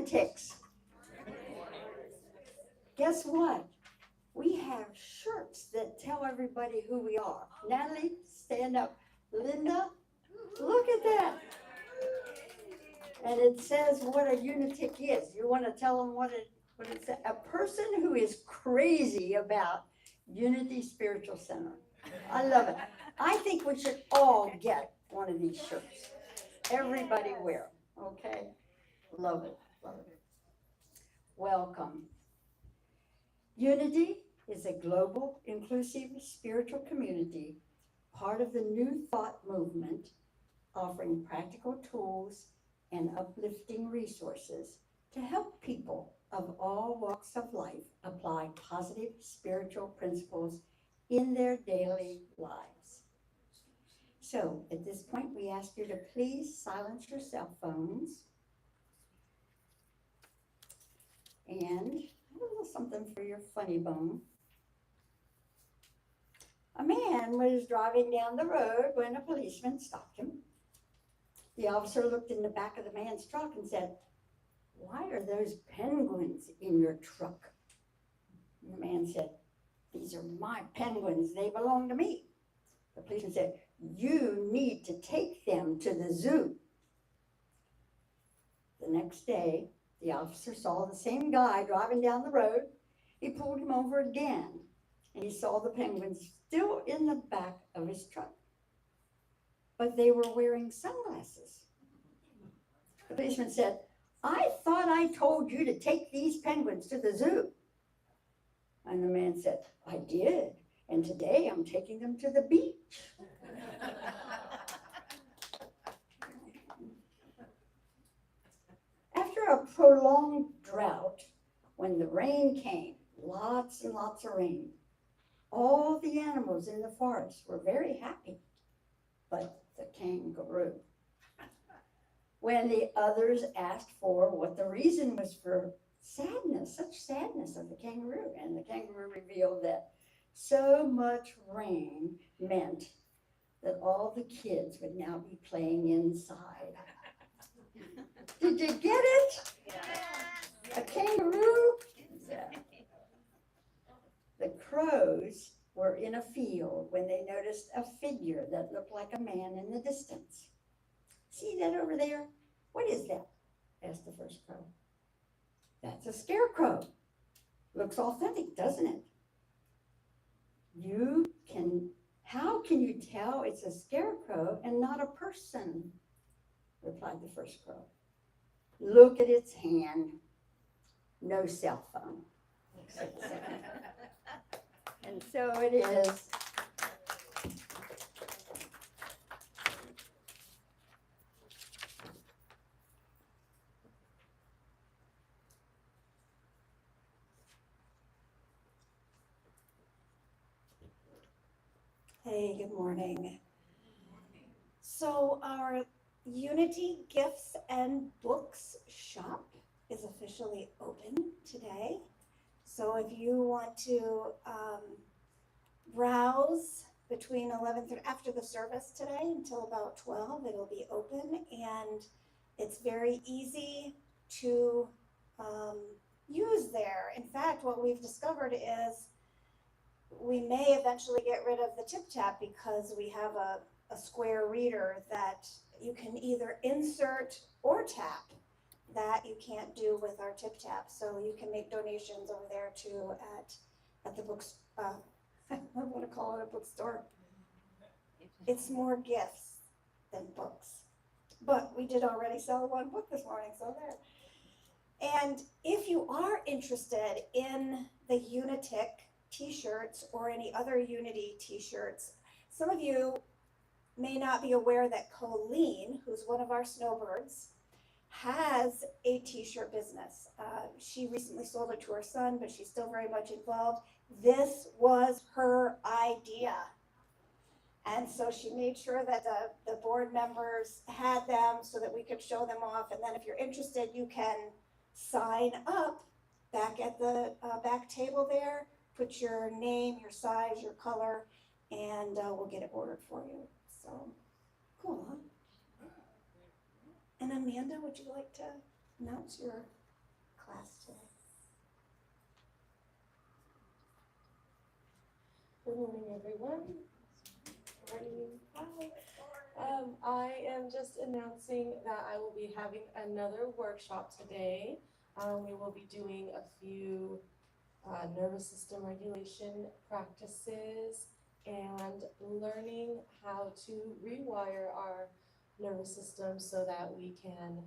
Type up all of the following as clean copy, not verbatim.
lunatics. Guess what? We have shirts that tell everybody who we are. Natalie, stand up. Linda, look at that. And it says what a lunatic is. You want to tell them what it says? A person who is crazy about Unity Spiritual Center. I love it. I think we should all get one of these shirts. Everybody wear them, okay? Love it, love it. Welcome. Unity is a global, inclusive, spiritual community, part of the New Thought movement, offering practical tools and uplifting resources to help people of all walks of life apply positive spiritual principles in their daily lives. So at this point, we ask you to please silence your cell phones. And a little something for your funny bone. A man was driving down the road when a policeman stopped him. The officer looked in the back of the man's truck and said, "Why are those penguins in your truck?" And the man said, "These are my penguins. They belong to me." The policeman said, "You need to take them to the zoo." The next day, the officer saw the same guy driving down the road. He pulled him over again, and he saw the penguins still in the back of his truck. But they were wearing sunglasses. The policeman said, "I thought I told you to take these penguins to the zoo." And the man said, "I did, and today I'm taking them to the beach." After a prolonged drought, when the rain came, lots and lots of rain, all the animals in the forest were very happy, but the kangaroo. When the others asked for what the reason was for sadness, such sadness of the kangaroo, and the kangaroo revealed that so much rain meant that all the kids would now be playing inside. Did you get it? A kangaroo? Yeah. The crows were in a field when they noticed a figure that looked like a man in the distance. "See that over there? What is that?" asked the first crow. "That's a scarecrow. Looks authentic, doesn't it?" How can you tell it's a scarecrow and not a person?" replied the first crow. "Look at its hand. No cell phone," said the second. And so it is. Hey, good morning. So our Unity Gifts and Books shop is officially open today. So if you want to browse between 11th and after the service today until about 12, it'll be open, and it's very easy to use there. In fact, what we've discovered is we may eventually get rid of the tip tap because we have a square reader that you can either insert or tap that you can't do with our tip tap. So you can make donations over there too at the books. I want to call it a bookstore. It's more gifts than books. But we did already sell one book this morning, so there. And if you are interested in the Unitic t-shirts or any other Unity t-shirts, some of you may not be aware that Colleen, who's one of our snowbirds, has a t-shirt business. She recently sold it to her son, but she's still very much involved. This was her idea. And so she made sure that the board members had them so that we could show them off. And then if you're interested, you can sign up back at the back table there, put your name, your size, your color, and we'll get it ordered for you. So, cool, huh? And Amanda, would you like to announce your class today. Good morning, everyone. Morning. Hi. I am just announcing that I will be having another workshop today. We will be doing a few nervous system regulation practices and learning how to rewire our nervous system so that we can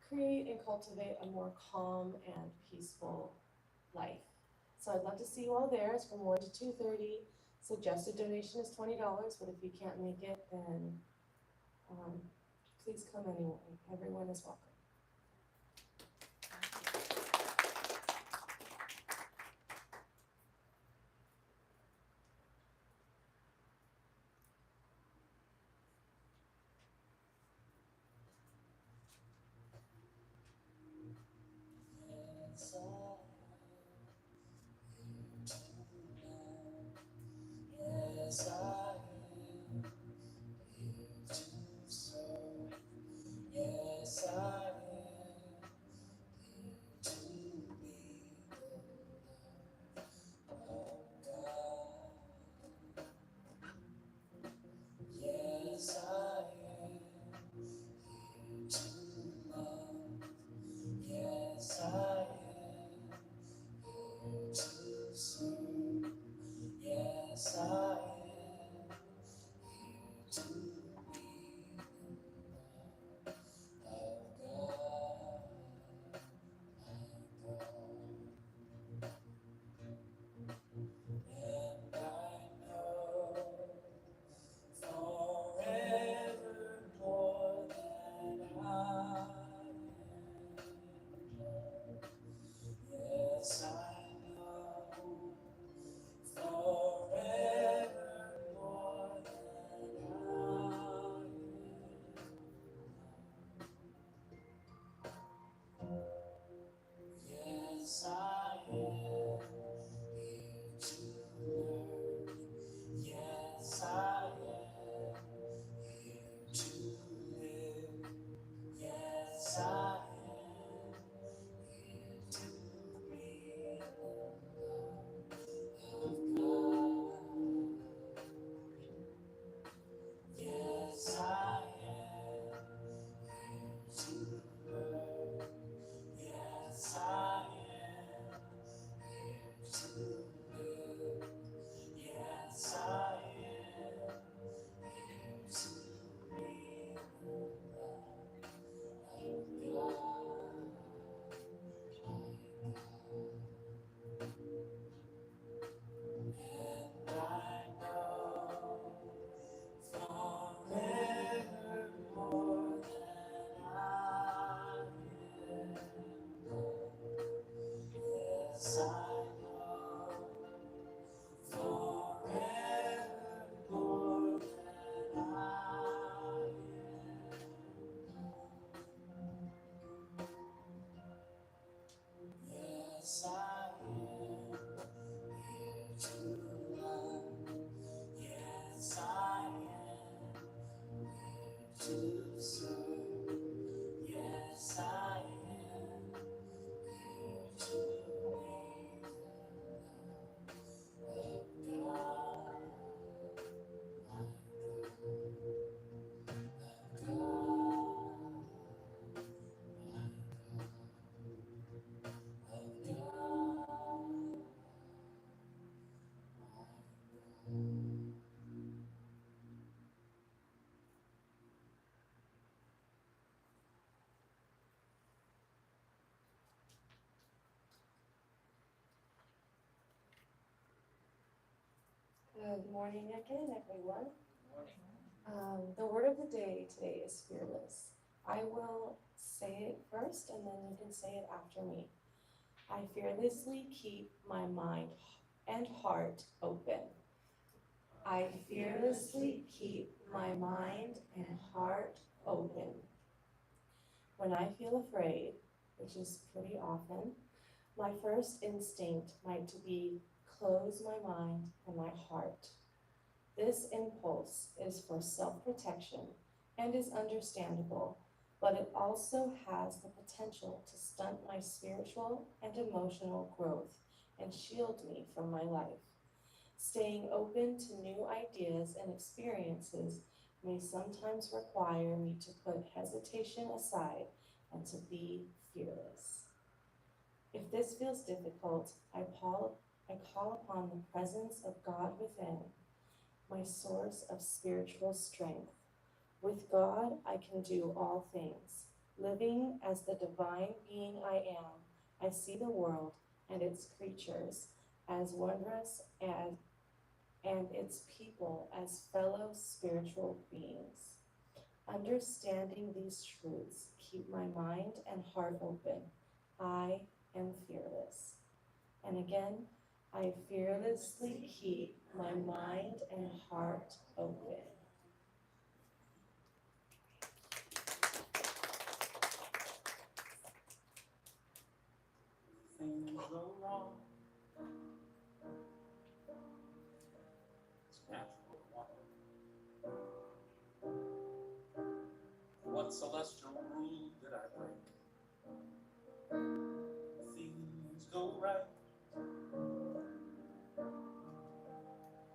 create and cultivate a more calm and peaceful life. So I'd love to see you all there. It's from 1 to 2:30. Suggested donation is $20, but if you can't make it, then please come anyway. Everyone is welcome. Yes, I am here to serve. Yes, I am here to be the love of God. Yes, I am here to love. Yes, I am here to serve. Yes, I am here to be the love of God. And I know forever more than I am. Yes, I know forever more than I am. Yes, I am here to learn. Yes, I am here to live. Yes, I am here to be the love of God. Yes, I am here to learn. Yes, I am here to live. Yes, I am here to be the love of God. And I know forever more than I am. Yes, I know forever more than I am. Yes, I am here to love. Yes, I am here to serve. Yes, I am here to be the love of Good morning again, everyone. The word of the day today is fearless. I will say it first and then you can say it after me. I fearlessly keep my mind and heart open. I fearlessly keep my mind and heart open. When I feel afraid, which is pretty often, my first instinct might to be close my mind and my heart. This impulse is for self-protection and is understandable, but it also has the potential to stunt my spiritual and emotional growth and shield me from my life. Staying open to new ideas and experiences may sometimes require me to put hesitation aside and to be fearless. If this feels difficult, I call upon the presence of God within, my source of spiritual strength. With God, I can do all things. Living as the divine being I am, I see the world and its creatures as wondrous and its people as fellow spiritual beings. Understanding these truths keep my mind and heart open. I am fearless. And again, I fearlessly keep my mind and heart open. Things go wrong. It's natural to wonder. What celestial rule did I break? Things go right.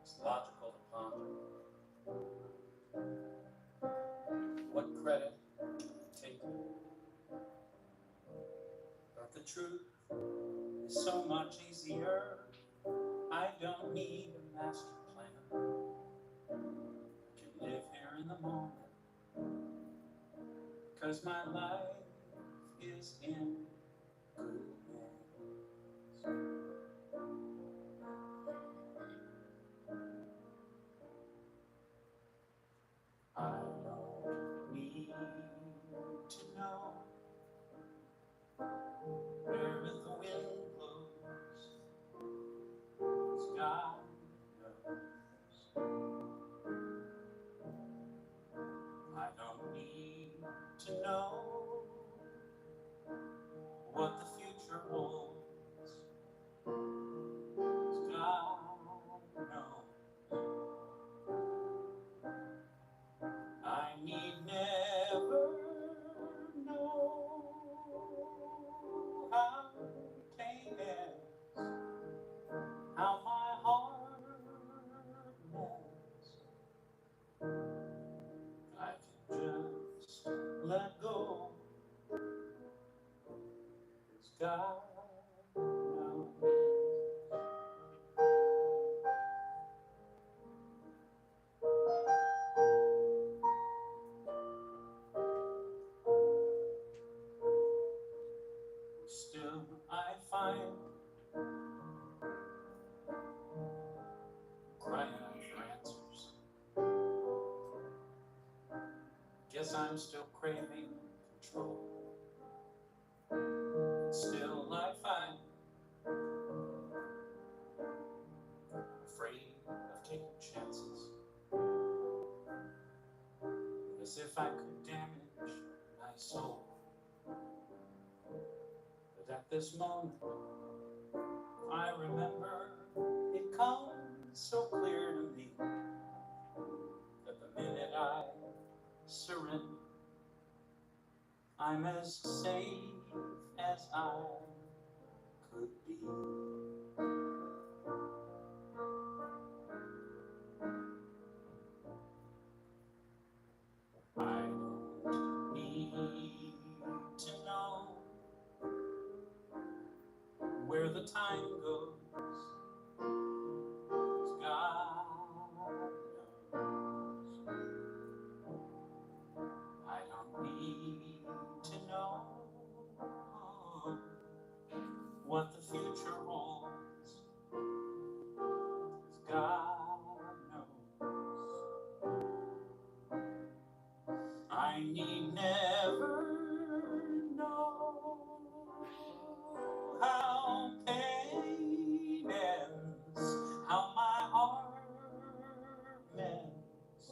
It's logical to ponder. What credit take? But the truth is so much easier. I don't need a master plan. I can live here in the moment, 'cause my life is in good hands. I don't need to know where the wind blows, 'cause God knows. I don't need to know what the future holds, 'cause God knows. I need never know how pain ends, how my heart mends. I can just let go, 'cause God knows. Still I find crying out for answers. Guess I'm still craving control. Still I find afraid of taking chances, as if I could damage my soul. But at this moment, I remember it comes so clear to me that the minute I surrender, I'm as safe as I could be. I don't need to know where the time goes, 'cause God knows. I don't need to know what the future holds, 'cause God knows. I need never know how pain ends, how my heart mends.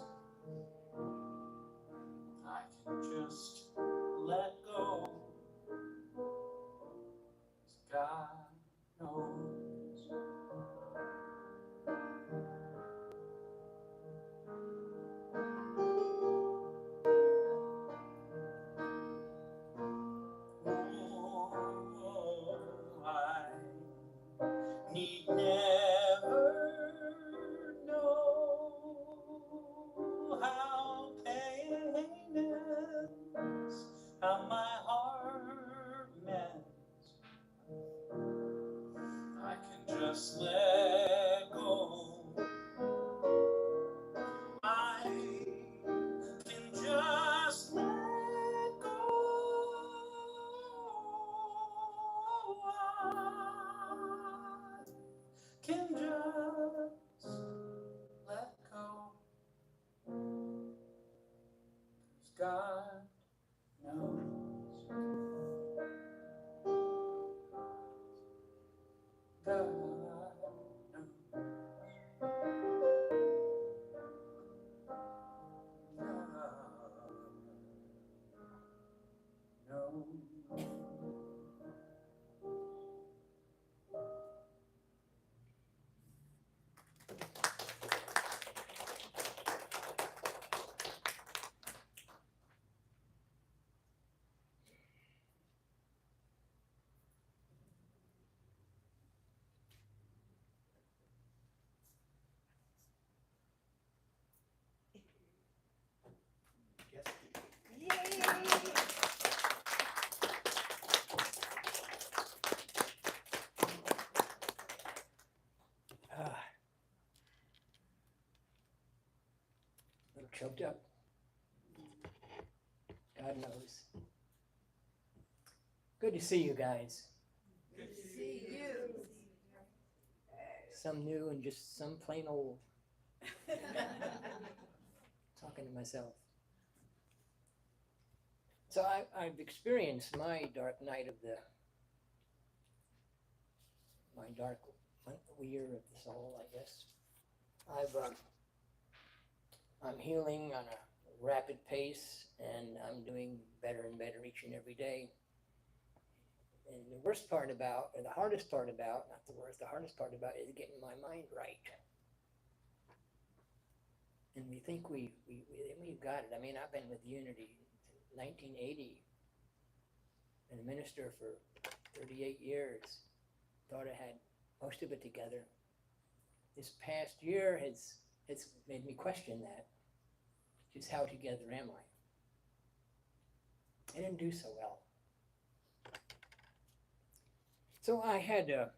I can just let go, 'cause God knows. choked up. God knows. Good to see you guys. Good to see you. Some new and just some plain old. Talking to myself. So I've experienced my dark night of my dark year of the soul, I guess. I'm healing on a rapid pace, and I'm doing better and better each and every day. And the worst part about, or the hardest part about, not the worst, the hardest part about is getting my mind right. And we think we've got it. I mean, I've been with Unity since 1980, been a minister for 38 years. Thought I had most of it together. This past year has made me question that. Just how together am I? I didn't do so well. So I had I'll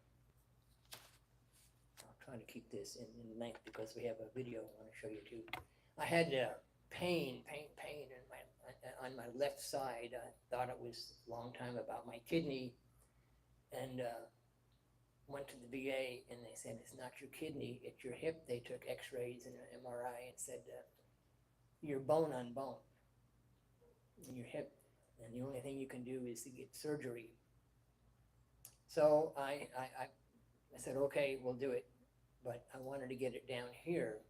try to keep this in length because we have a video I want to show you too. I had pain on my left side. I thought it was a long time about my kidney, and went to the VA, and they said, it's not your kidney, it's your hip. They took x-rays and an MRI and said, you're bone on bone in your hip, and the only thing you can do is to get surgery. So I said, okay, we'll do it, but I wanted to get it down here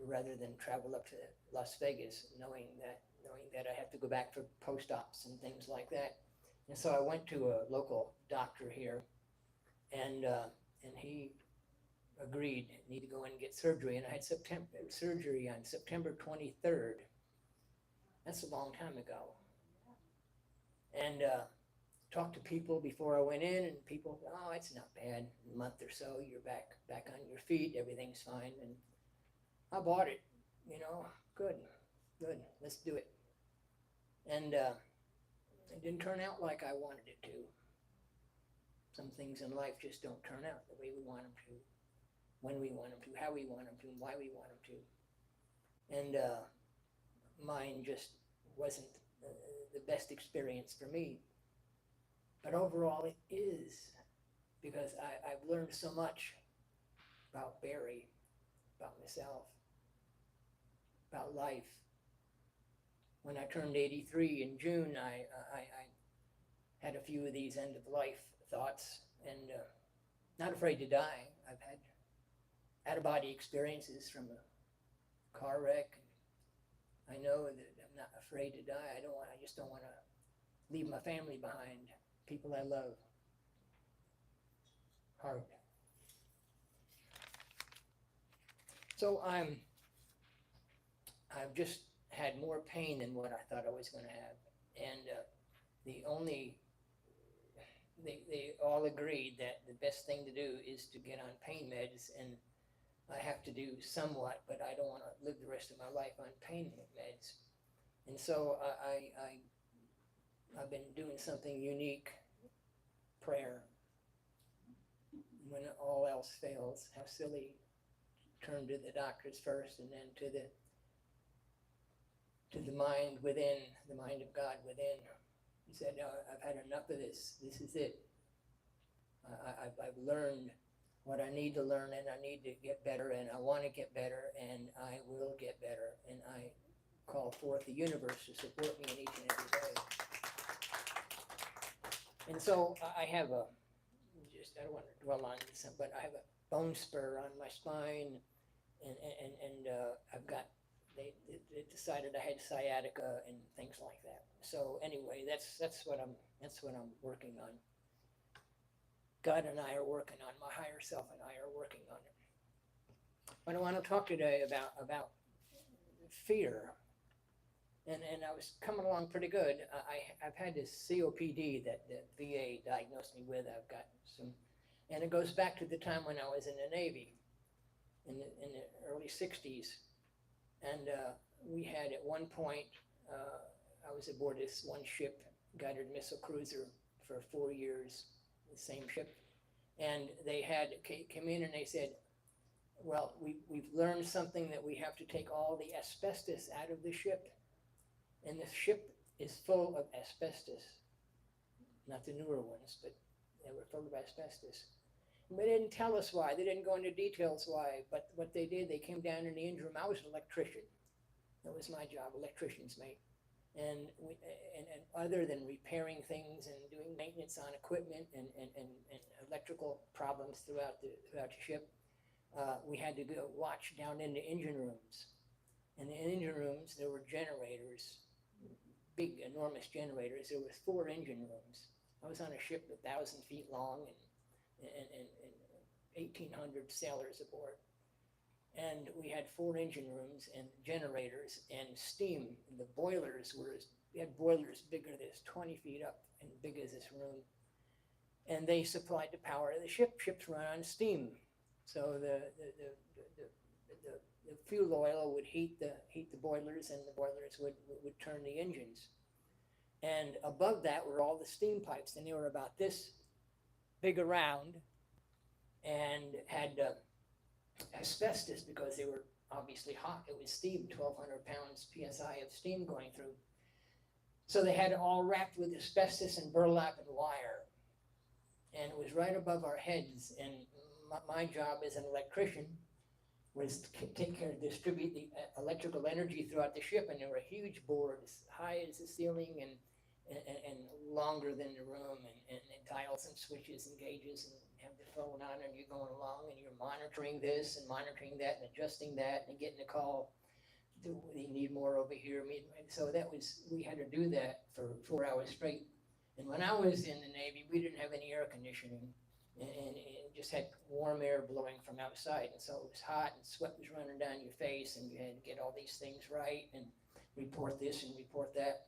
rather than travel up to Las Vegas, knowing that I have to go back for post-ops and things like that. And so I went to a local doctor here, and he agreed, need to go in and get surgery. And I had surgery on September 23rd. That's a long time ago. And talked to people before I went in, and people, oh, it's not bad. In a month or so, you're back on your feet. Everything's fine. And I bought it. Good. Let's do it. And it didn't turn out like I wanted it to. Some things in life just don't turn out the way we want them to, when we want them to, how we want them to, and why we want them to. And mine just wasn't the best experience for me. But overall it is, because I've learned so much about Barry, about myself, about life. When I turned 83 in June, I had a few of these end-of-life thoughts, and not afraid to die. I've had out-of-body experiences from a car wreck. I know that I'm not afraid to die. I just don't want to leave my family behind, people I love. Hard. So I've just had more pain than what I thought I was going to have, and they all agreed that the best thing to do is to get on pain meds, and I have to do somewhat, but I don't want to live the rest of my life on pain meds. And so I've been doing something unique, prayer. When all else fails, how silly, turn to the doctors first, and then to the mind within, the mind of God within. He said, no, I've had enough of this. This is it. I've learned what I need to learn, and I need to get better, and I want to get better, and I will get better. And I call forth the universe to support me in each and every way. And so I have I don't want to dwell on this, but I have a bone spur on my spine, and I've got, they decided I had sciatica and things like that. So anyway, that's what I'm working on. God and I are working on, my higher self and I are working on it. But I want to talk today about fear. And I was coming along pretty good. I've had this COPD that the VA diagnosed me with. I've got some, and it goes back to the time when I was in the Navy in the early 60s. And we had at one point, I was aboard this one ship, guided missile cruiser, for 4 years, the same ship. And they came in and they said, Well, we've learned something that we have to take all the asbestos out of the ship. And the ship is full of asbestos. Not the newer ones, but they were full of asbestos. And they didn't tell us why. They didn't go into details why. But what they did, they came down in the engine room. I was an electrician. That was my job, electrician's mate. And other than repairing things and doing maintenance on equipment and electrical problems throughout the ship, we had to go watch down in the engine rooms. In the engine rooms, there were generators, big, enormous generators. There was 4 engine rooms. I was on a ship 1,000 feet long and 1,800 sailors aboard. And we had 4 engine rooms and generators and steam. And the boilers we had boilers bigger than 20 feet up and big as this room. And they supplied the power of the ship. Ships run on steam. So the fuel oil would heat the boilers, and the boilers would turn the engines. And above that were all the steam pipes, and they were about this big around, and had asbestos because they were obviously hot. It was steam, 1,200 pounds psi of steam going through. So they had it all wrapped with asbestos and burlap and wire, and it was right above our heads. And my job as an electrician was to take care of distribute the electrical energy throughout the ship, and there were huge boards, high as the ceiling and longer than the room, and dials and switches and gauges, and have the phone on, and you're going along and you're monitoring this and monitoring that and adjusting that and getting a call. Do we need more over here? So we had to do that for 4 hours straight. And when I was in the Navy, we didn't have any air conditioning, and it just had warm air blowing from outside. And so it was hot, and sweat was running down your face, and you had to get all these things right and report this and report that.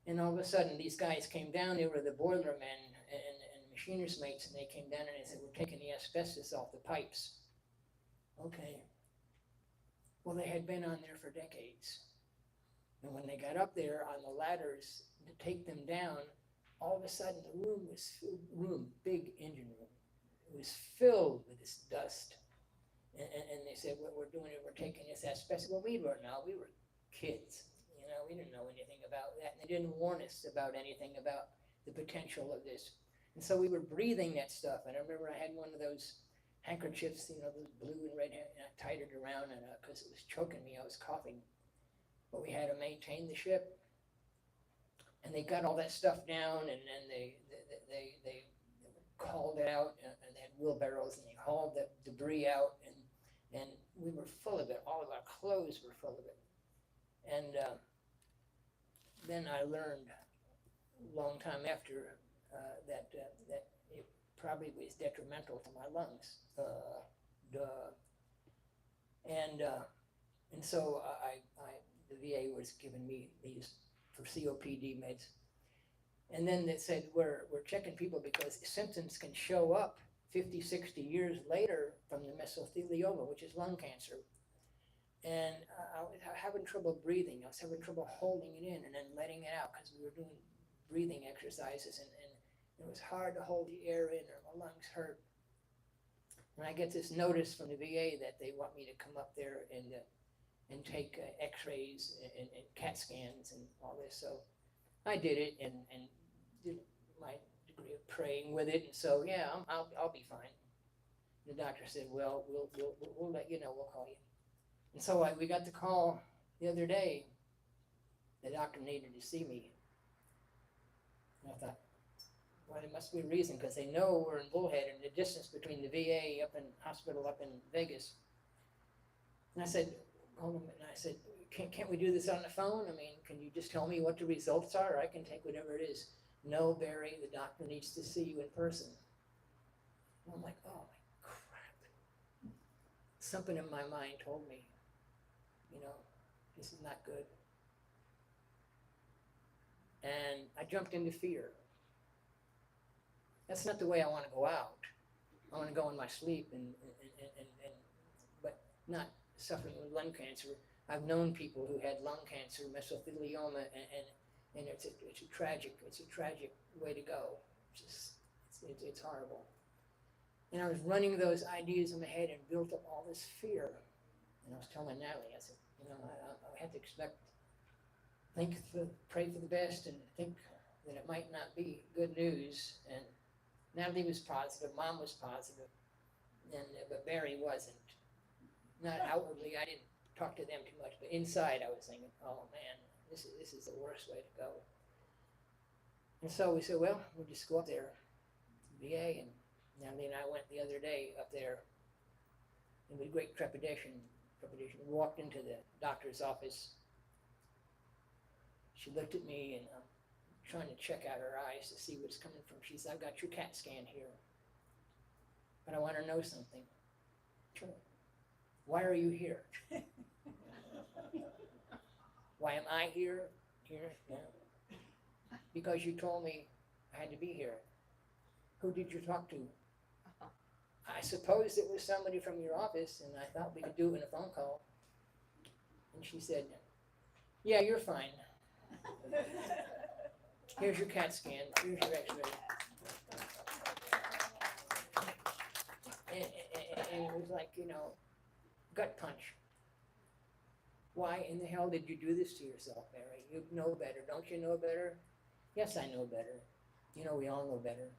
And all of a sudden, these guys came down. They were the boiler men and machinist mates, and they came down and they said, "We're taking the asbestos off the pipes." Okay. Well, they had been on there for decades. And when they got up there on the ladders to take them down, all of a sudden the room was filled, big engine room. It was filled with this dust. And they said, "What we're doing is we're taking this asbestos." Well, we were kids. We didn't know anything about that. And they didn't warn us about anything about the potential of this. And so we were breathing that stuff. And I remember I had one of those handkerchiefs, those blue and red, and I tied it around, and because it was choking me, I was coughing. But we had to maintain the ship. And they got all that stuff down, and then they hauled it out, and they had wheelbarrows, and they hauled the debris out, and we were full of it. All of our clothes were full of it. And then I learned a long time after that it probably was detrimental to my lungs. And so the VA was giving me these for COPD meds. And then they said, we're checking people because symptoms can show up 50, 60 years later from the mesothelioma, which is lung cancer. And I was having trouble breathing. I was having trouble holding it in and then letting it out because we were doing breathing exercises, and it was hard to hold the air in, or my lungs hurt. And I get this notice from the VA that they want me to come up there and take x-rays and CAT scans and all this. So I did it and did my degree of praying with it. And so, yeah, I'll be fine. The doctor said, "Well, we'll let you know, we'll call you." And so we got the call the other day. The doctor needed to see me. And I thought, well, there must be a reason, because they know we're in Bullhead and the distance between the VA hospital up in Vegas. And I said, hold on a minute. And I said, can't we do this on the phone? I mean, can you just tell me what the results are? I can take whatever it is. "No, Barry, the doctor needs to see you in person." And I'm like, oh my crap. Something in my mind told me, this is not good. And I jumped into fear. That's not the way I want to go out. I want to go in my sleep but not suffering with lung cancer. I've known people who had lung cancer, mesothelioma, and it's a tragic way to go. It's horrible. And I was running those ideas in my head and built up all this fear. And I was telling Natalie, I said, I had to pray for the best and think that it might not be good news. And Natalie was positive, Mom was positive, but Barry wasn't. Not outwardly, I didn't talk to them too much, but inside I was thinking, oh man, this is the worst way to go. And so we said, well, we'll just go up there to VA, and Natalie and I went the other day up there, and with great trepidation, walked into the doctor's office. She looked at me, and I'm trying to check out her eyes to see what's coming from. She said, I've got your CAT scan here, but I want to know something. Sure. Why are you here? Why am I here? Yeah. Because you told me I had to be here. Who did you talk to? I suppose it was somebody from your office, and I thought we could do it in a phone call. And she said, yeah, you're fine. Here's your CAT scan. Here's your x-ray. And it was like, gut punch. Why in the hell did you do this to yourself, Mary? You know better. Don't you know better? Yes, I know better. We all know better.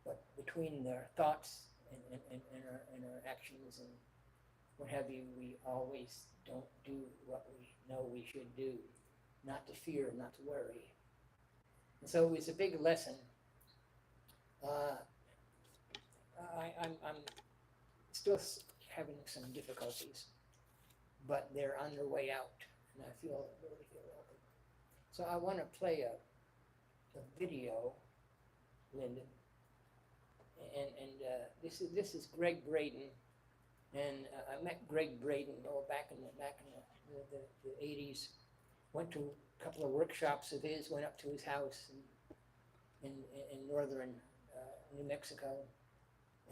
But between our thoughts and our actions and what have you, we always don't do what we know we should do. Not to fear, not to worry. And so it was a big lesson. I'm still having some difficulties, but they're on their way out, and I really feel welcome. So I want to play a video, Lyndon, and this is Greg Braden, and I met Greg Braden back in the 80s. Went to a couple of workshops of his. Went up to his house in northern New Mexico,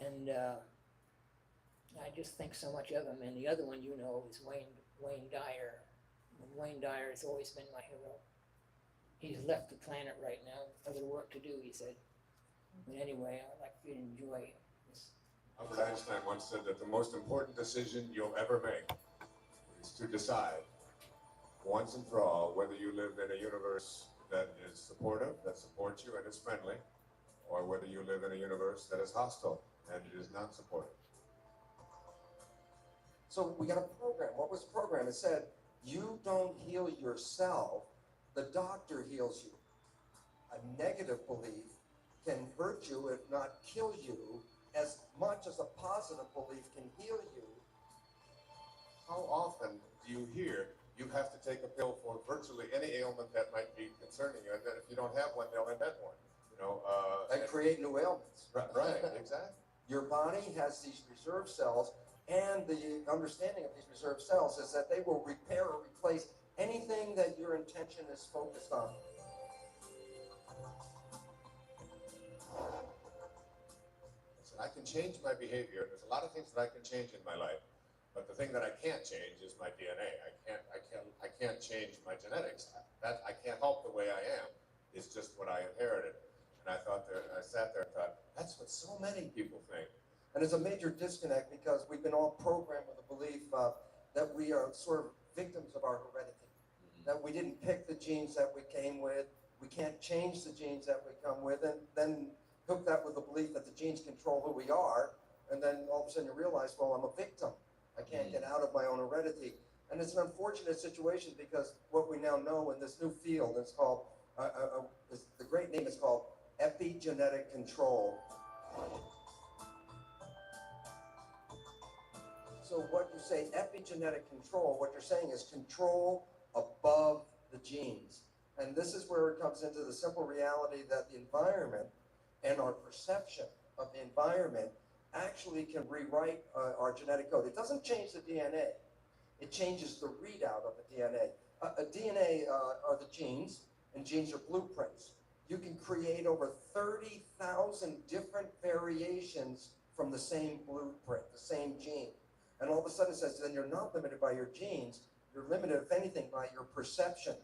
and I just think so much of him. And the other one is Wayne Dyer. Wayne Dyer has always been my hero. He's left the planet right now, other work to do, he said. But anyway, I'd like you to enjoy this. Albert Einstein once said that the most important decision you'll ever make is to decide once and for all whether you live in a universe that is supportive, that supports you and is friendly, or whether you live in a universe that is hostile and it is not supportive. So we got a program. What was the program? It said, you don't heal yourself, the doctor heals you. A negative belief can hurt you, if not kill you, as much as a positive belief can heal you. How often do you hear you have to take a pill for virtually any ailment that might be concerning you, and then if you don't have one, they'll invent one? And create new ailments. Right, exactly. Your body has these reserve cells, and the understanding of these reserve cells is that they will repair or replace anything that your intention is focused on. Listen, I can change my behavior. There's a lot of things that I can change in my life, but the thing that I can't change is my DNA. I can't change my genetics. I can't help the way I am. It's just what I inherited. And I sat there and thought, that's what so many people think. And there's a major disconnect because we've been all programmed with the belief that we are sort of victims of our heredity, that we didn't pick the genes that we came with, we can't change the genes that we come with, and then hook that with the belief that the genes control who we are, and then all of a sudden you realize, well, I'm a victim. I can't get out of my own heredity. And it's an unfortunate situation because what we now know in this new field is called, the great name is called epigenetic control. So what you say, epigenetic control, what you're saying is control above the genes. And this is where it comes into the simple reality that the environment and our perception of the environment actually can rewrite our genetic code. It doesn't change the DNA. It changes the readout of the DNA. DNA are the genes, and genes are blueprints. You can create over 30,000 different variations from the same blueprint, the same gene. And all of a sudden it says, then you're not limited by your genes, you're limited, if anything, by your perception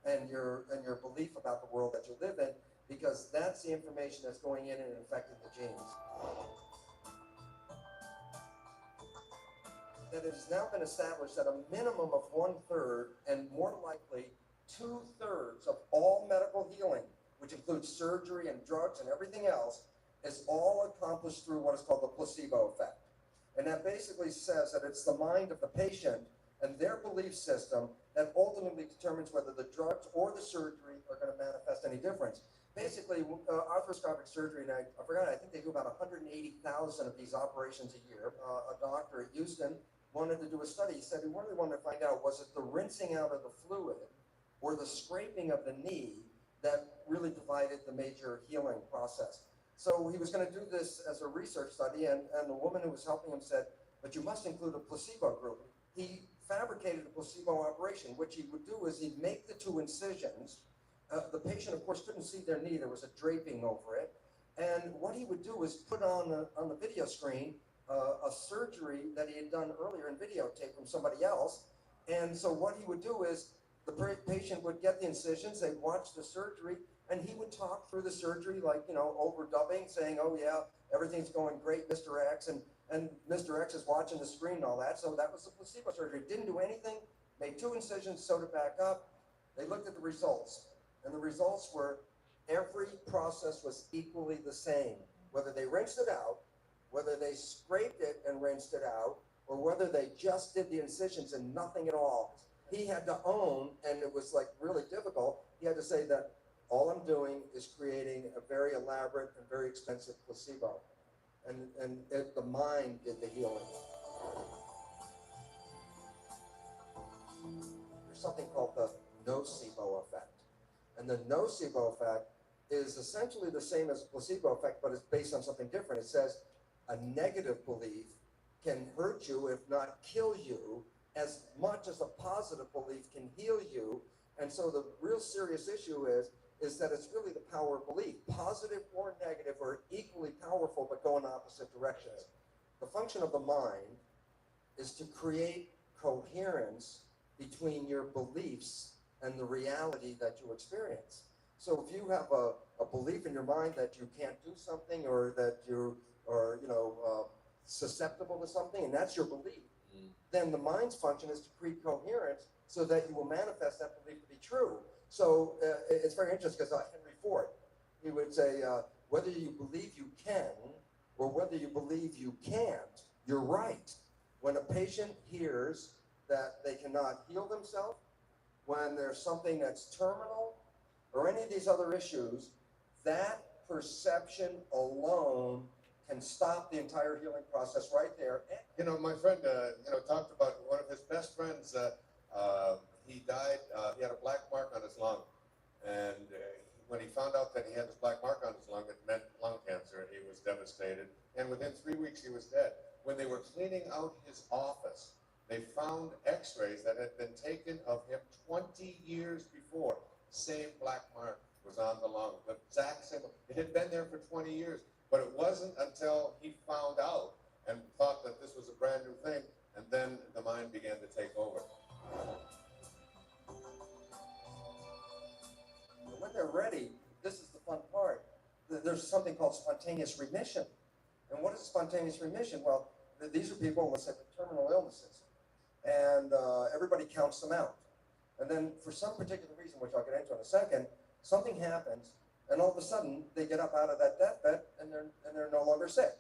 and your belief about the world that you live in, because that's the information that's going in and affecting the genes. that it has now been established that a minimum of 1/3 and more likely 2/3 of all medical healing, which includes surgery and drugs and everything else, is all accomplished through what is called the placebo effect. And that basically says that it's the mind of the patient and their belief system that ultimately determines whether the drugs or the surgery are going to manifest any difference. Basically, arthroscopic surgery, and I forgot, I think they do about 180,000 of these operations a year. A doctor at Houston wanted to do a study. He said he really wanted to find out, was it the rinsing out of the fluid or the scraping of the knee that really provided the major healing process. So he was going to do this as a research study, and the woman who was helping him said, but you must include a placebo group. He fabricated a placebo operation. What he would do is he'd make the 2 incisions. The patient, of course, couldn't see their knee. There was a draping over it. And what he would do is put on the video screen a surgery that he had done earlier in videotape from somebody else. And so what he would do is the patient would get the incisions, they'd watch the surgery, and he would talk through the surgery like, overdubbing, saying, oh yeah, everything's going great, Mr. X, and Mr. X is watching the screen and all that. So that was the placebo surgery. Didn't do anything, made 2 incisions, sewed it back up. They looked at the results, and the results were every process was equally the same. Whether they rinsed it out, whether they scraped it and rinsed it out, or whether they just did the incisions and nothing at all. He had to own, and it was like really difficult, he had to say that all I'm doing is creating a very elaborate and very expensive placebo. And the mind did the healing. There's something called the nocebo effect. And the nocebo effect is essentially the same as placebo effect, but it's based on something different. It says a negative belief can hurt you, if not kill you, as much as a positive belief can heal you. And so the real serious issue is that it's really the power of belief. Positive or negative are equally powerful, but go in opposite directions. The function of the mind is to create coherence between your beliefs and the reality that you experience. So if you have a belief in your mind that you can't do something, or that you are susceptible to something, and that's your belief, then the mind's function is to create coherence so that you will manifest that belief to be true. So it's very interesting, because Henry Ford, he would say, whether you believe you can or whether you believe you can't, you're right. When a patient hears that they cannot heal themselves, when there's something that's terminal, or any of these other issues, that perception alone can stop the entire healing process right there. My friend, talked about one of his best friends. He died. He had a black mark on his lung, and when he found out that he had this black mark on his lung, it meant lung cancer. He was devastated, and within 3 weeks he was dead. When they were cleaning out his office, they found X-rays that had been taken of him 20 years before. Same black mark was on the lung, the exact same. It had been there for 20 years. But it wasn't until he found out and thought that this was a brand new thing, and then the mind began to take over. When they're ready, this is the fun part. There's something called spontaneous remission. And what is spontaneous remission? Well, these are people, let's say, with terminal illnesses, and everybody counts them out. And then for some particular reason, which I'll get into in a second, something happens, and all of a sudden they get up out of that deathbed and they're no longer sick.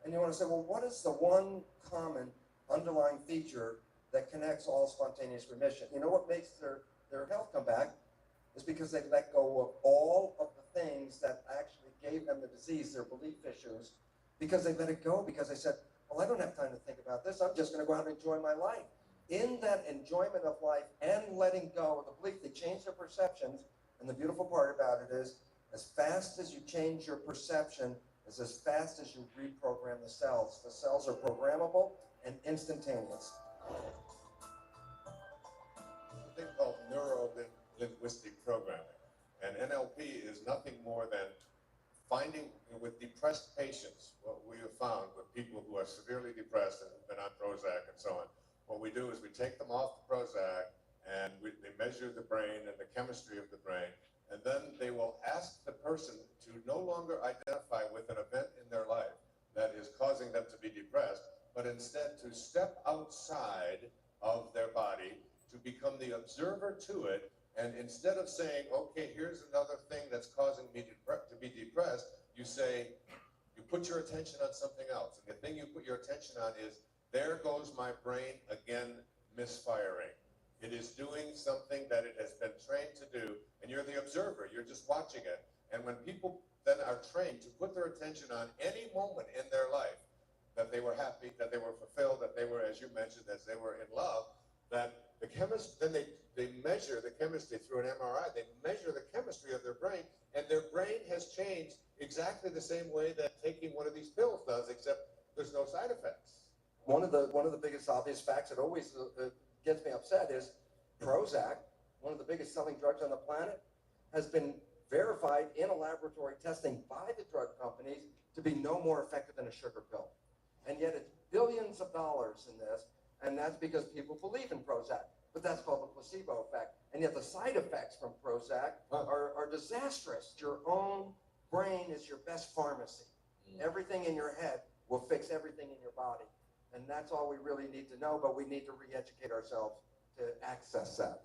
And you want to say, well, what is the one common underlying feature that connects all spontaneous remission? You know what makes their health come back is because they let go of all of the things that actually gave them the disease, their belief issues, because they let it go, because they said, well, I don't have time to think about this. I'm just going to go out and enjoy my life. In that enjoyment of life and letting go of the belief, they change their perceptions. And the beautiful part about it is, as fast as you change your perception is as fast as you reprogram the cells. The cells are programmable and instantaneous. There's a thing called neuro-linguistic programming. And NLP is nothing more than finding, with depressed patients, what we have found with people who are severely depressed and have been on Prozac and so on, what we do is we take them off the Prozac and they measure the brain and the chemistry of the brain, and then they will ask the person to no longer identify with an event in their life that is causing them to be depressed, but instead to step outside of their body, to become the observer to it, and instead of saying, okay, here's another thing that's causing me to be depressed, you say, you put your attention on something else. And the thing you put your attention on is, there goes my brain again misfiring. It is doing something that it has been trained to do, and you're the observer, you're just watching it. And when people then are trained to put their attention on any moment in their life, that they were happy, that they were fulfilled, that they were, as you mentioned, as they were in love, that the chemist, then they measure the chemistry through an MRI, they measure the chemistry of their brain, and their brain has changed exactly the same way that taking one of these pills does, except there's no side effects. One of the biggest obvious facts that always gets me upset is Prozac, one of the biggest selling drugs on the planet, has been verified in a laboratory testing by the drug companies to be no more effective than a sugar pill. And yet it's billions of dollars in this, and that's because people believe in Prozac. But that's called the placebo effect. And yet the side effects from Prozac are disastrous. Your own brain is your best pharmacy. Everything in your head will fix everything in your body. And that's all we really need to know, but we need to re-educate ourselves to access that.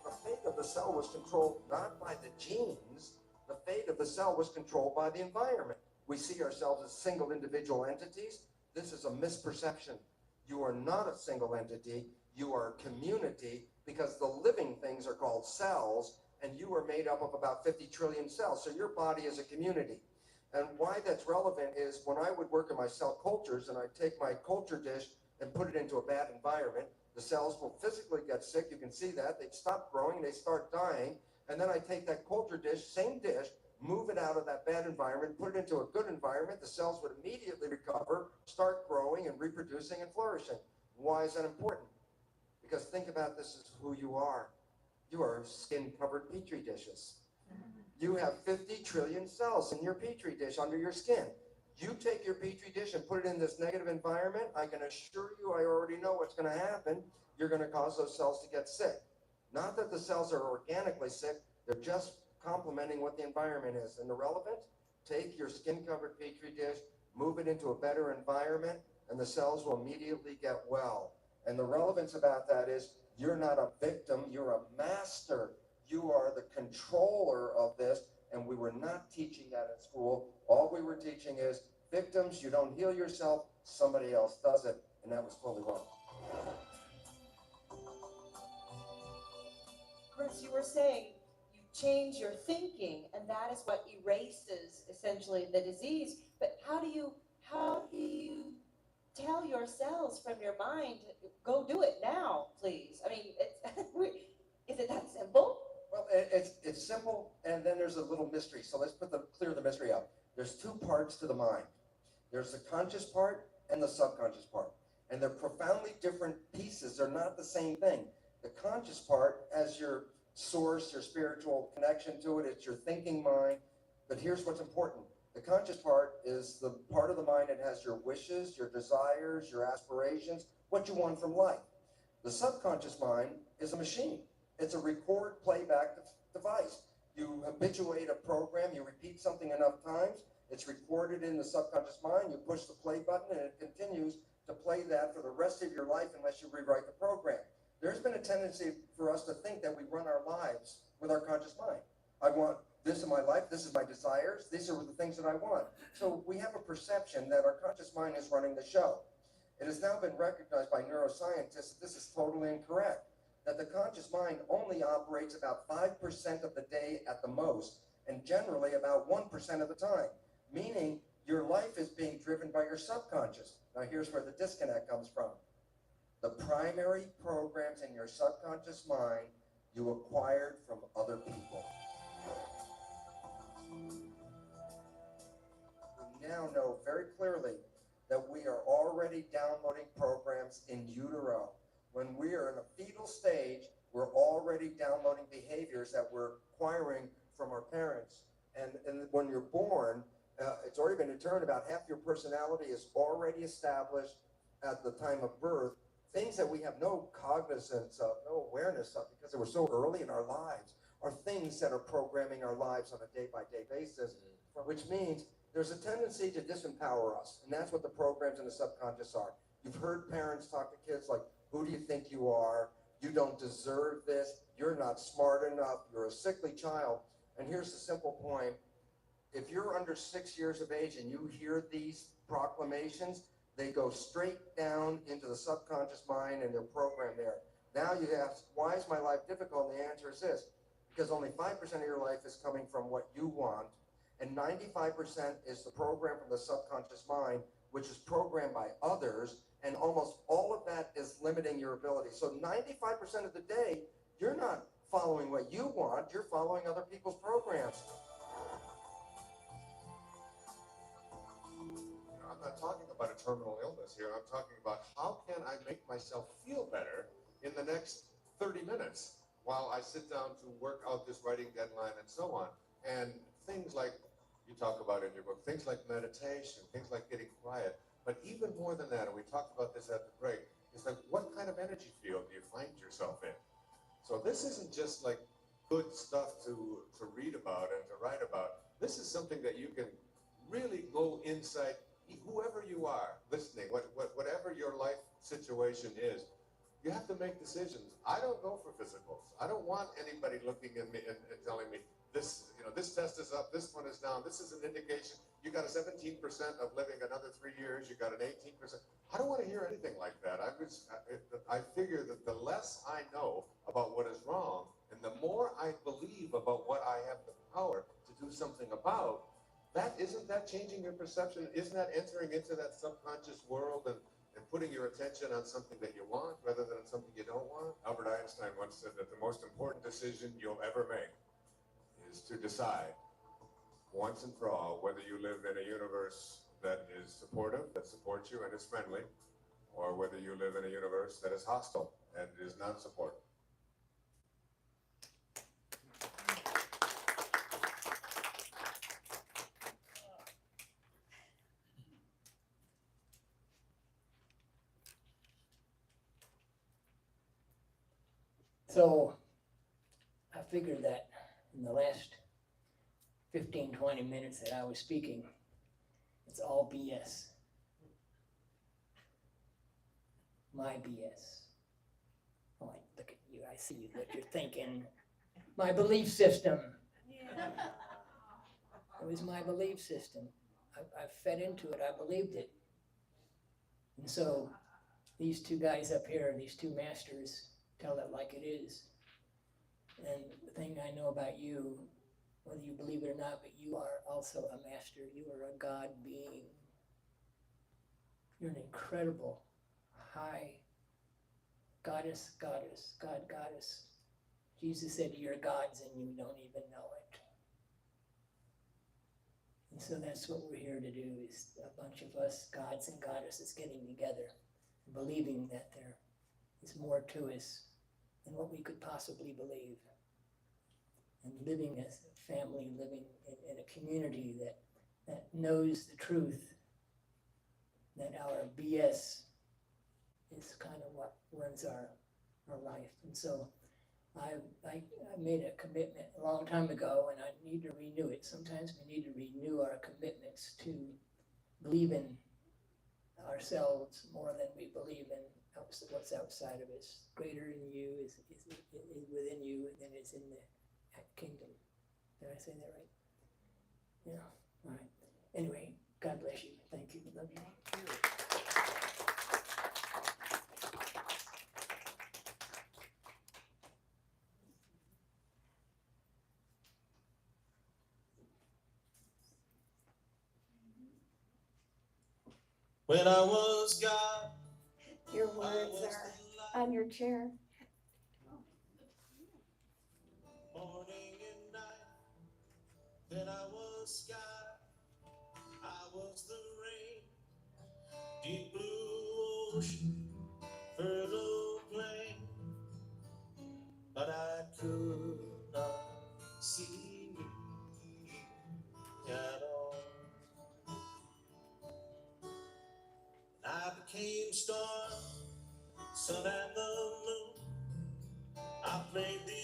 The fate of the cell was controlled not by the genes, the fate of the cell was controlled by the environment. We see ourselves as single individual entities. This is a misperception. You are not a single entity, you are a community, because the living things are called cells, and you are made up of about 50 trillion cells, so your body is a community. And why that's relevant is when I would work in my cell cultures, and I'd take my culture dish and put it into a bad environment, the cells will physically get sick, you can see that, they'd stop growing, they start dying, and then I take that culture dish, same dish, move it out of that bad environment, put it into a good environment, the cells would immediately recover, start growing and reproducing and flourishing. Why is that important? Because think about this as who you are. You are skin-covered petri dishes. You have 50 trillion cells in your petri dish under your skin. You take your petri dish and put it in this negative environment, I can assure you, I already know what's going to happen. You're going to cause those cells to get sick. Not that the cells are organically sick, they're just complementing what the environment is. And the relevant, take your skin-covered petri dish, move it into a better environment, and the cells will immediately get well. And the relevance about that is you're not a victim, you're a master. You are the controller of this, and we were not teaching that in school. All we were teaching is victims, you don't heal yourself, somebody else does it, and that was totally wrong. Chris, you were saying you change your thinking, and that is what erases essentially the disease. But how do you tell your cells from your mind, go do it now, please? I mean, is it that simple? Well, it's simple, and then there's a little mystery. So let's clear the mystery up. There's two parts to the mind. There's the conscious part and the subconscious part. And they're profoundly different pieces. They're not the same thing. The conscious part has your source, your spiritual connection to it. It's your thinking mind. But here's what's important. The conscious part is the part of the mind that has your wishes, your desires, your aspirations, what you want from life. The subconscious mind is a machine. It's a record playback device. You habituate a program, you repeat something enough times, it's recorded in the subconscious mind, you push the play button, and it continues to play that for the rest of your life unless you rewrite the program. There's been a tendency for us to think that we run our lives with our conscious mind. I want this in my life, this is my desires, these are the things that I want. So we have a perception that our conscious mind is running the show. It has now been recognized by neuroscientists that this is totally incorrect, that the conscious mind only operates about 5% of the day at the most, and generally about 1% of the time, meaning your life is being driven by your subconscious. Now here's where the disconnect comes from. The primary programs in your subconscious mind you acquired from other people. We now know very clearly that we are already downloading programs in utero. When we are in a fetal stage, we're already downloading behaviors that we're acquiring from our parents. And when you're born, it's already been determined about half your personality is already established at the time of birth. Things that we have no cognizance of, no awareness of, because they were so early in our lives, are things that are programming our lives on a day-by-day basis, which means there's a tendency to disempower us, and that's what the programs in the subconscious are. You've heard parents talk to kids like, who do you think you are? You don't deserve this. You're not smart enough. You're a sickly child. And here's the simple point. If you're under 6 years of age and you hear these proclamations, they go straight down into the subconscious mind and they're programmed there. Now you ask, why is my life difficult? And the answer is this, because only 5% of your life is coming from what you want, and 95% is the program from the subconscious mind, which is programmed by others, and almost all of that is limiting your ability. So 95% of the day, you're not following what you want, you're following other people's programs. I'm not talking about a terminal illness here. I'm talking about how can I make myself feel better in the next 30 minutes while I sit down to work out this writing deadline and so on. And things like you talk about in your book, things like meditation, things like getting quiet. But even more than that, and we talked about this at the break, is like what kind of energy field do you find yourself in? So this isn't just like good stuff to read about and to write about. This is something that you can really go inside, whoever you are listening, whatever your life situation is, you have to make decisions. I don't go for physicals. I don't want anybody looking at me and telling me this, this test is up, this one is down, this is an indication. You got a 17% of living another 3 years, you got an 18%. I don't want to hear anything like that. I figure that the less I know about what is wrong, and the more I believe about what I have the power to do something about, isn't that changing your perception? Isn't that entering into that subconscious world and putting your attention on something that you want rather than on something you don't want? Albert Einstein once said that the most important decision you'll ever make is to decide once and for all whether you live in a universe that is supportive, that supports you and is friendly, or whether you live in a universe that is hostile and is non-supportive. So I figured that in the last 15, 20 minutes that I was speaking, it's all BS. My BS. Oh, look at you, I see what you're thinking. My belief system. It was my belief system. I fed into it, I believed it. And so these two guys up here, these two masters, tell it like it is. And the thing I know about you, whether you believe it or not, but you are also a master. You are a God being. You're an incredible, high goddess, God goddess. Jesus said you're gods and you don't even know it. And so that's what we're here to do, is a bunch of us, gods and goddesses, getting together, believing that there is more to us than what we could possibly believe. And living as a family, living in a community that knows the truth, that our BS is kind of what runs our life. And so I made a commitment a long time ago, and I need to renew it. Sometimes we need to renew our commitments to believe in ourselves more than we believe in what's outside of us. Greater in you is within you than is in the kingdom. Did I say that right? Yeah, all right. Anyway, God bless you. Thank you. Love you. When I was God, Your words are on your chair. morning and night. Then I was sky, I was the rain, deep blue ocean, fertile plain. But I could not see me at all. I became star, sun and the moon. I played the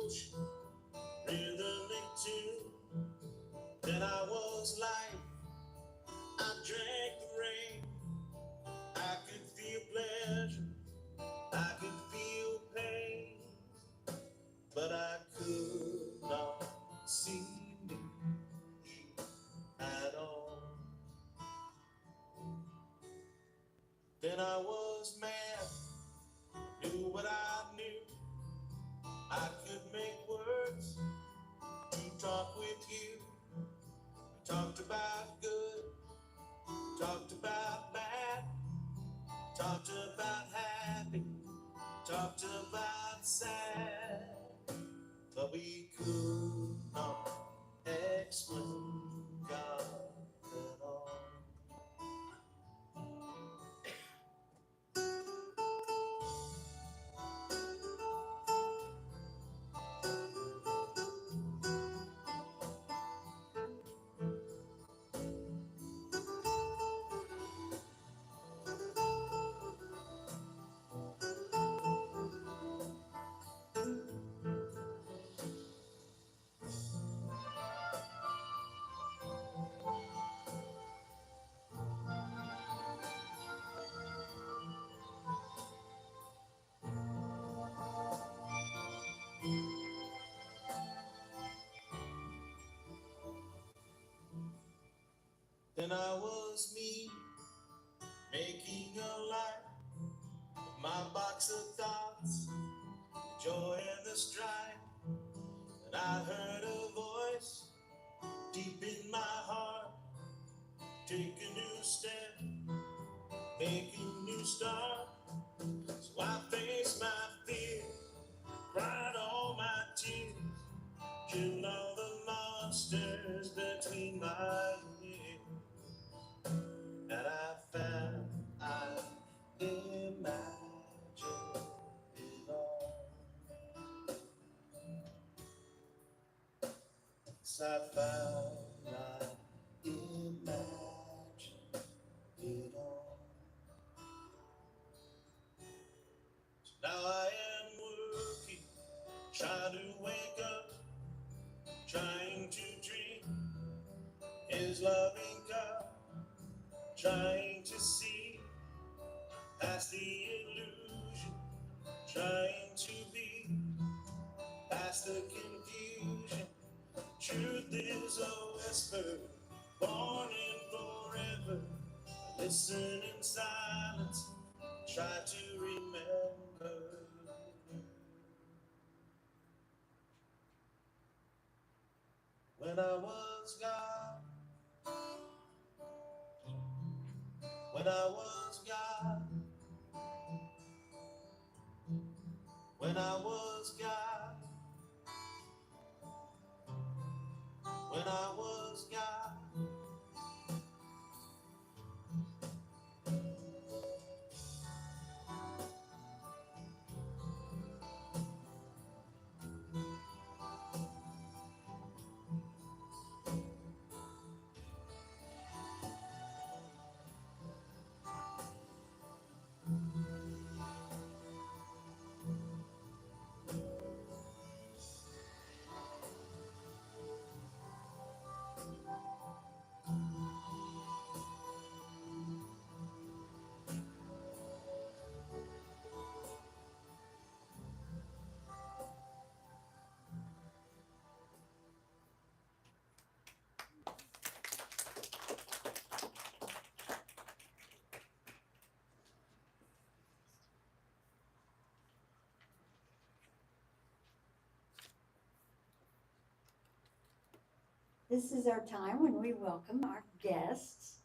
ocean, rhythmic tune. Then I was light, drank the rain. I could feel pleasure, I could feel pain, but I could not see me at all. Then I was mad, knew what I knew. I could make words to talk with you. We talked about good, talked about bad, talked about happy, talked about sad, but we could not explain God at all. Then I was me, making a life of my box of thoughts, the joy and the strife. And I heard a voice deep in my heart, take a new step, make a new start. So I faced my fear, cried all my tears, killed all the monsters between my ears. And I found I imagined it all. Yes, I found I imagined it all. So now I am working, trying to wake up, trying to dream His loving God, trying to see past the illusion, trying to be past the confusion. Truth is a whisper, born in forever. I listen in silence, try to remember. When I was God, when I was God, when I was God, when I was God. This is our time when we welcome our guests,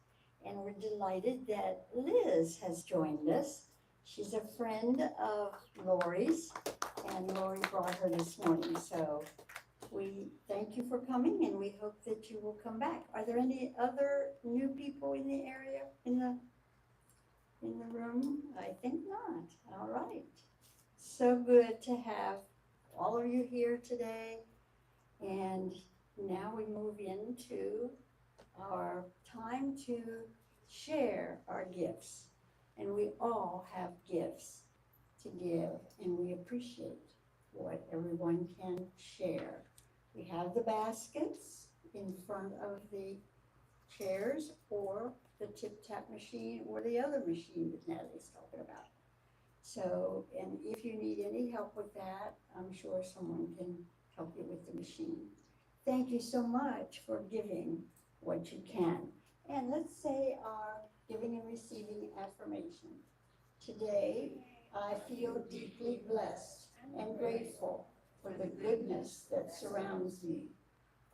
and we're delighted that Liz has joined us. She's a friend of Lori's, and Lori brought her this morning, so we thank you for coming, and we hope that you will come back. Are there any other new people in the area, in the room? I think not. All right. So good to have all of you here today, and now we move into our time to share our gifts. And we all have gifts to give, and we appreciate what everyone can share. We have the baskets in front of the chairs, or the tip tap machine or the other machine that Natalie's talking about. So, and if you need any help with that, I'm sure someone can help you with the machine. Thank you so much for giving what you can. And let's say our giving and receiving affirmation. Today, I feel deeply blessed and grateful for the goodness that surrounds me.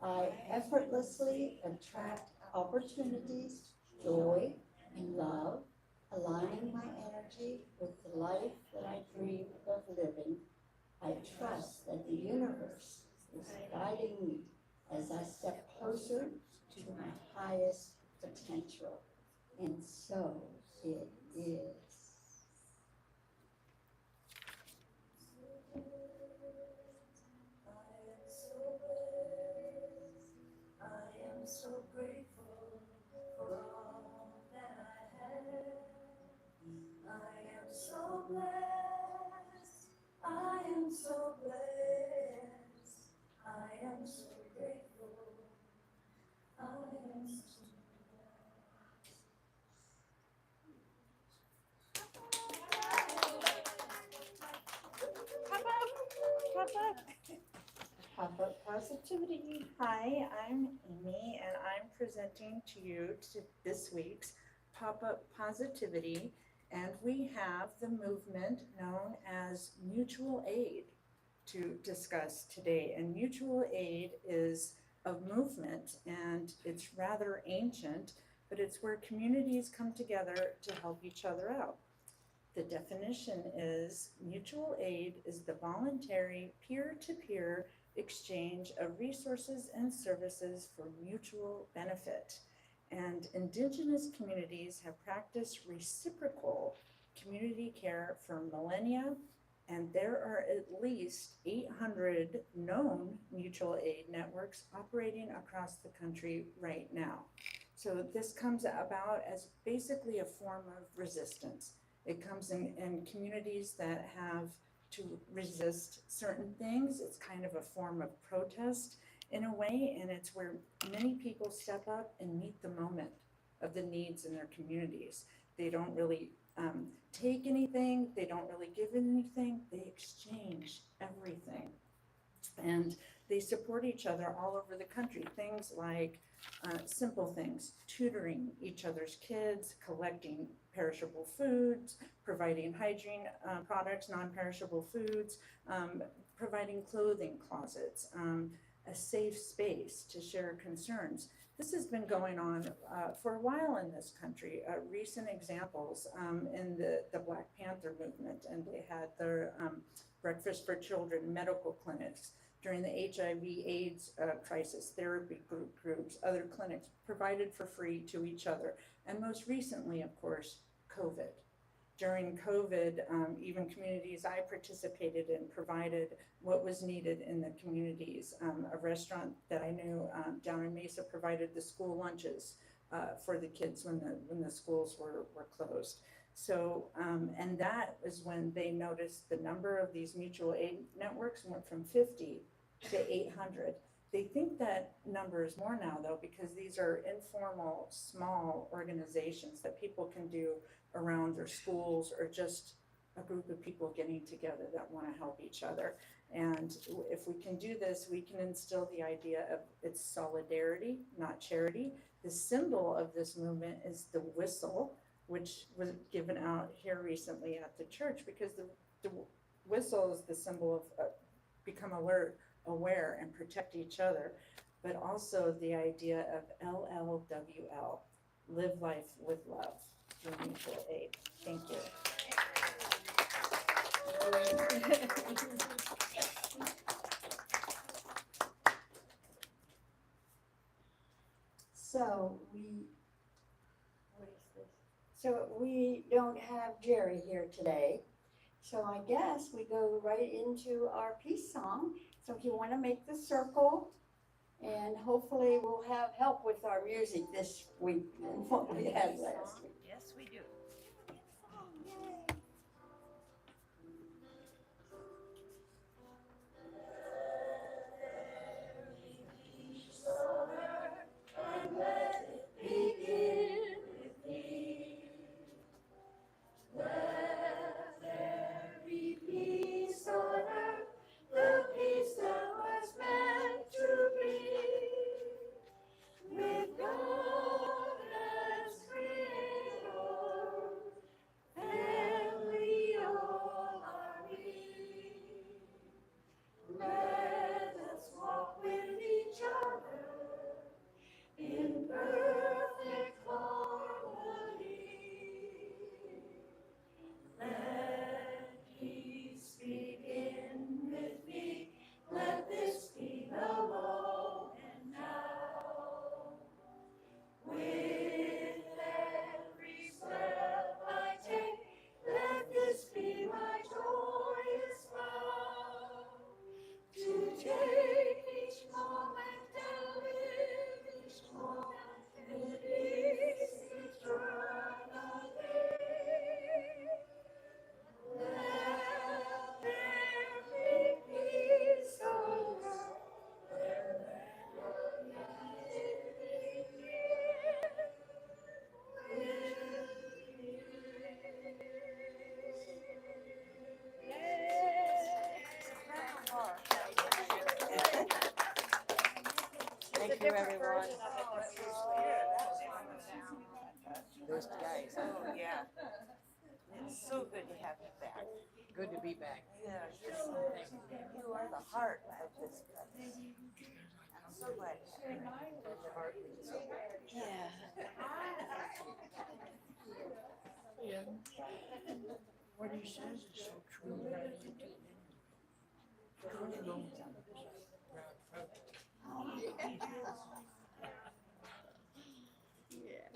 I effortlessly attract opportunities, joy, and love, aligning my energy with the life that I dream of living. I trust that the universe is guiding me as I step closer to my highest potential. And so it is. I am so grateful for all that I have. I am so blessed. I am so blessed. I am so grateful. I am so Pop-up positivity. Hi, I'm Amy, and I'm presenting to you this week's pop-up positivity, and we have the movement known as mutual aid to discuss today. And mutual aid is a movement, and it's rather ancient, but it's where communities come together to help each other out. The definition is mutual aid is the voluntary peer-to-peer exchange of resources and services for mutual benefit. And Indigenous communities have practiced reciprocal community care for millennia, and there are at least 800 known mutual aid networks operating across the country right now. So this comes about as basically a form of resistance. It comes in communities that have to resist certain things. It's kind of a form of protest in a way, and it's where many people step up and meet the moment of the needs in their communities. They don't really take anything, they don't really give anything, they exchange everything. And they support each other all over the country. Things like simple things, tutoring each other's kids, collecting perishable foods, providing hygiene products, non-perishable foods, providing clothing closets, a safe space to share concerns. This has been going on for a while in this country. Recent examples in the Black Panther movement, and they had their Breakfast for Children medical clinics during the HIV/AIDS crisis, therapy groups, other clinics provided for free to each other. And most recently, of course, COVID. During COVID, even communities I participated in provided what was needed in the communities. A restaurant that I knew down in Mesa provided the school lunches for the kids when the schools were closed. So, and that was when they noticed the number of these mutual aid networks went from 50 to 800. They think that number is more now though, because these are informal, small organizations that people can do around their schools, or just a group of people getting together that want to help each other. And if we can do this, we can instill the idea of it's solidarity, not charity. The symbol of this movement is the whistle, which was given out here recently at the church, because the whistle is the symbol of become alert, aware, and protect each other, but also the idea of LLWL, live life with love through mutual aid. Thank you. So what is this? So we don't have Jerry here today. So I guess we go right into our peace song. So if you want to make the circle, and hopefully we'll have help with our music this week than what we had last week. Yes, we do. Begin with everyone. Those guys, Oh, yeah. It's so good to have you back. good to be back. Yeah, you are the heart of this place. I'm so glad you're here. Yeah. What he says is so true. Yeah.